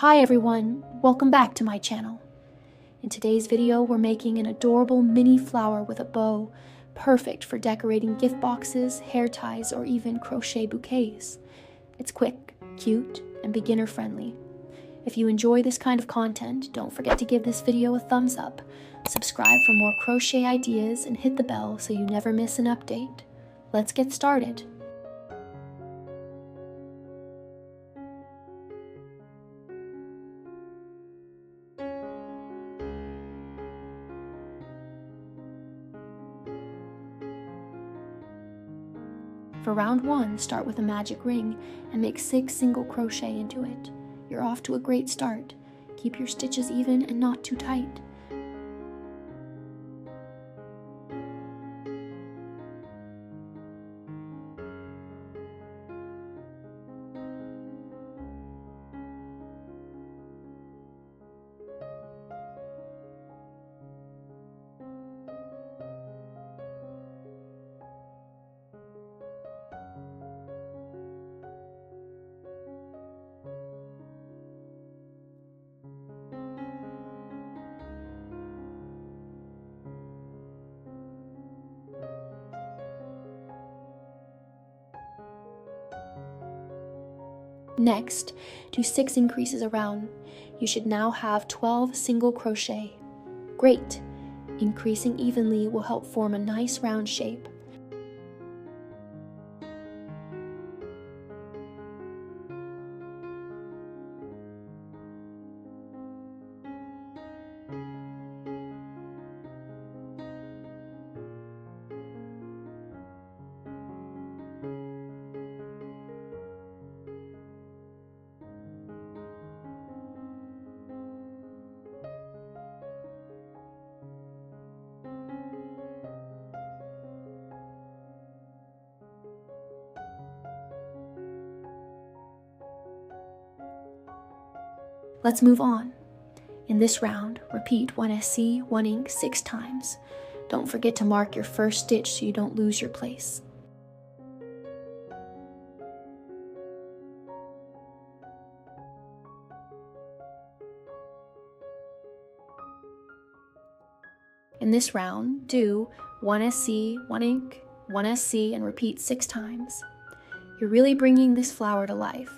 Hi everyone, welcome back to my channel. In today's video, we're making an adorable mini flower with a bow, perfect for decorating gift boxes, hair ties, or even crochet bouquets. It's quick, cute, and beginner friendly. If you enjoy this kind of content, don't forget to give this video a thumbs up, subscribe for more crochet ideas, and hit the bell so you never miss an update. Let's get started. For round 1, start with a magic ring and make 6 single crochet into it. You're off to a great start. Keep your stitches even and not too tight. Next, do 6 increases around. You should now have 12 single crochet. Great! Increasing evenly will help form a nice round shape. Let's move on. In this round, repeat 1 SC, 1 ink 6 times. Don't forget to mark your first stitch so you don't lose your place. In this round, do 1 SC, 1 ink, 1 SC, and repeat 6 times. You're really bringing this flower to life.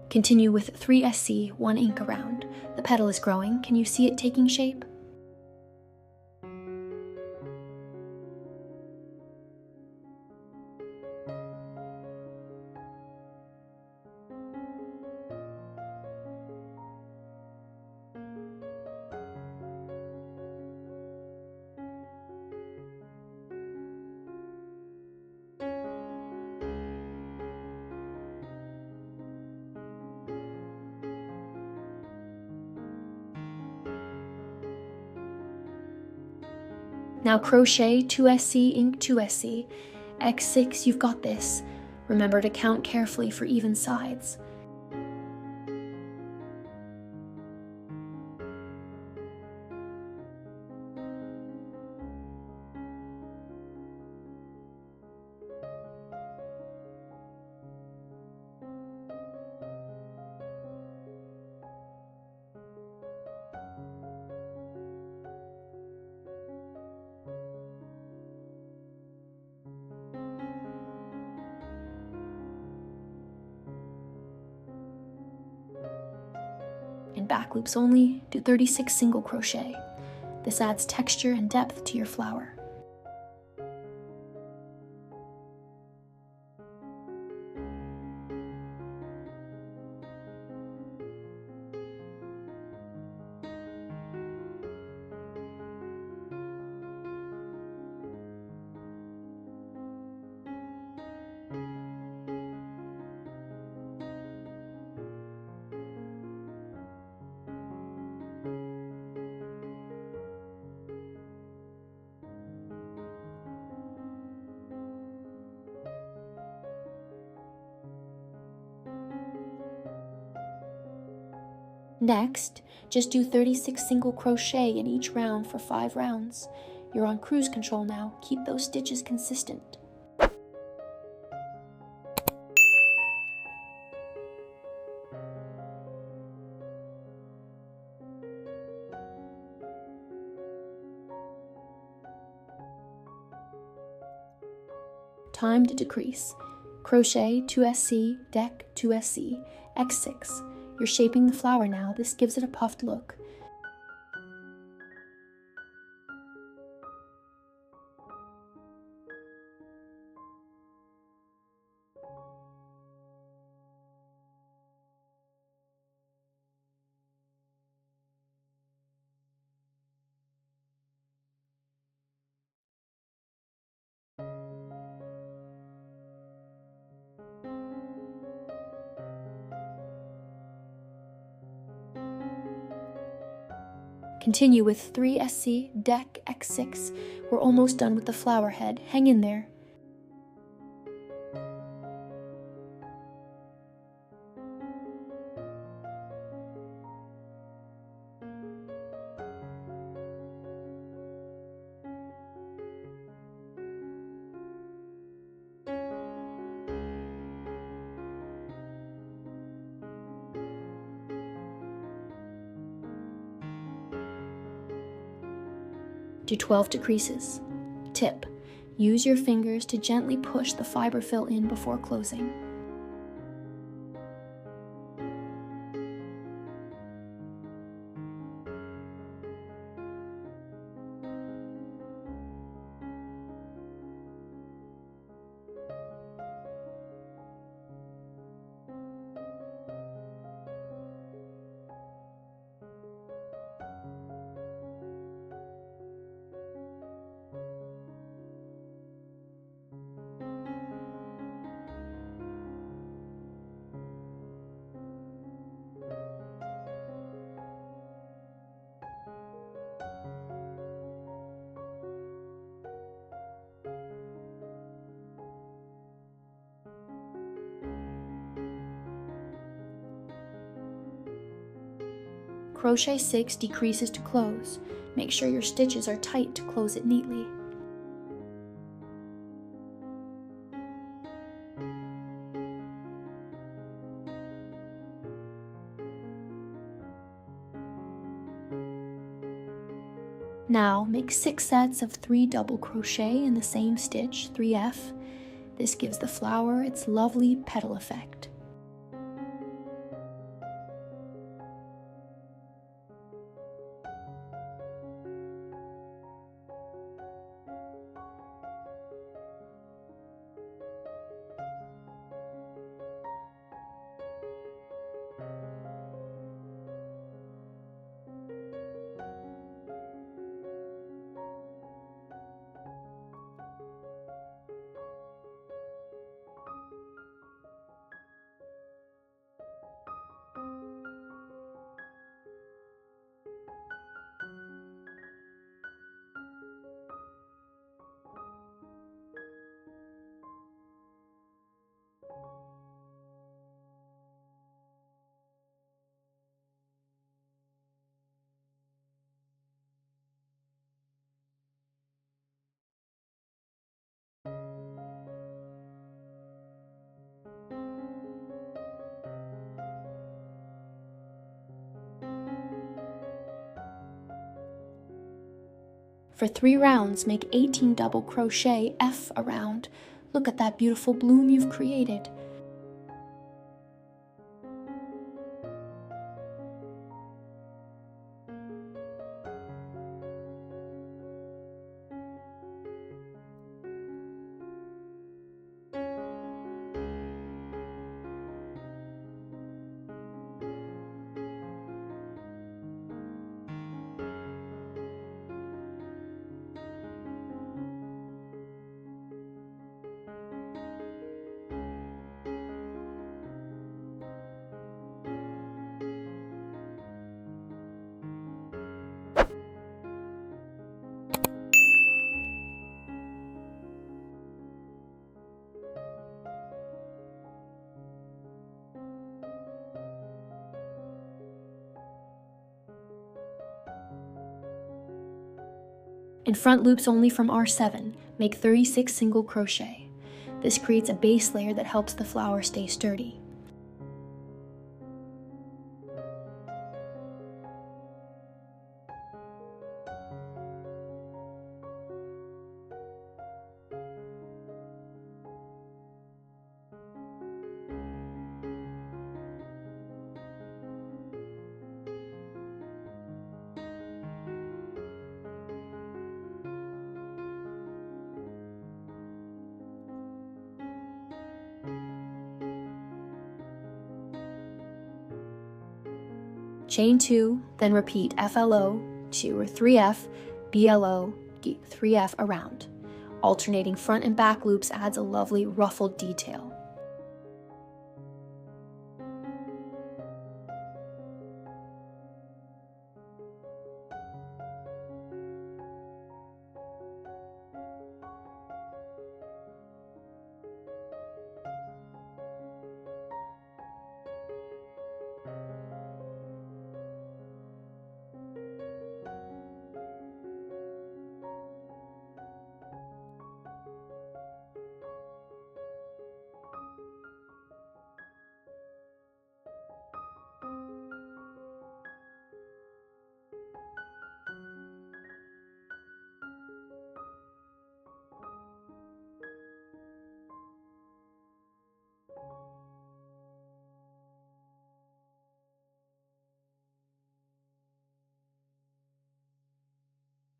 Continue with 3 SC, 1 ink around. The petal is growing. Can you see it taking shape? Now crochet 2 SC, ink 2 SC, X6, you've got this. Remember to count carefully for even sides. In back loops only, do 36 single crochet. This adds texture and depth to your flower. Next, just do 36 single crochet in each round for 5 rounds. You're on cruise control now. Keep those stitches consistent. Time to decrease. Crochet 2SC, deck 2SC, X6. You're shaping the flower now. This gives it a puffed look. Continue with 3SC, deck X6. We're almost done with the flower head. Hang in there. Do 12 decreases. Tip: use your fingers to gently push the fiber fill in before closing. Crochet 6 decreases to close. Make sure your stitches are tight to close it neatly. Now make 6 sets of 3 double crochet in the same stitch, 3F. This gives the flower its lovely petal effect. For 3 rounds, make 18 double crochet F a round. Look at that beautiful bloom you've created. In front loops only from R7, make 36 single crochet. This creates a base layer that helps the flower stay sturdy. Chain 2, then repeat FLO, 2 or 3F, BLO, 3F around. Alternating front and back loops adds a lovely ruffled detail.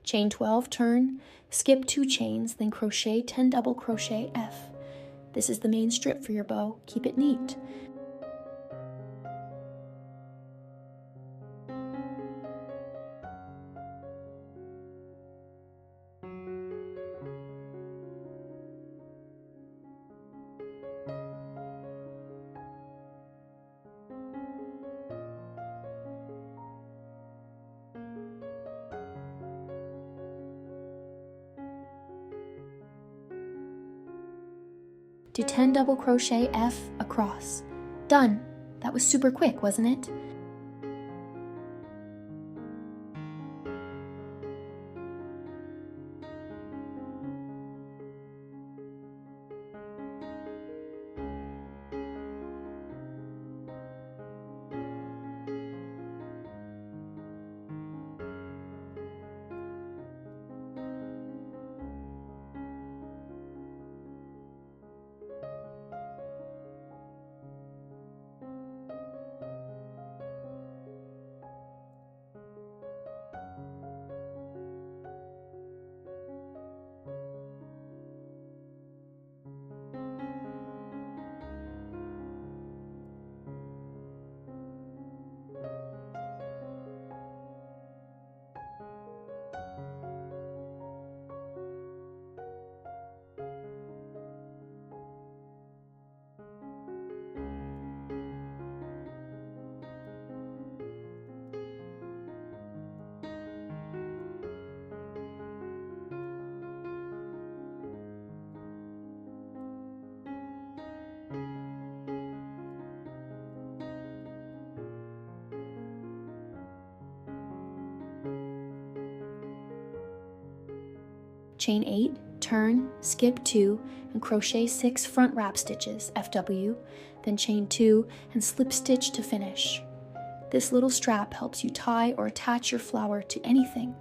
Chain 12, turn, skip 2 chains, then crochet 10 double crochet F. This is the main strip for your bow. Keep it neat. Do 10 double crochet F across. Done. That was super quick, wasn't it? Chain 8, turn, skip 2, and crochet 6 front wrap stitches, FW, then chain 2 and slip stitch to finish. This little strap helps you tie or attach your flower to anything.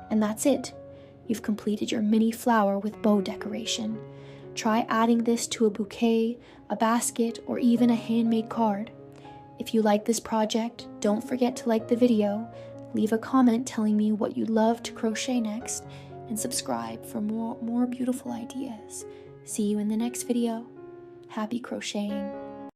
And that's it. You've completed your mini flower with bow decoration. Try adding this to a bouquet, a basket, or even a handmade card. If you like this project, don't forget to like the video, leave a comment telling me what you'd love to crochet next, and subscribe for more beautiful ideas. See you in the next video. Happy crocheting!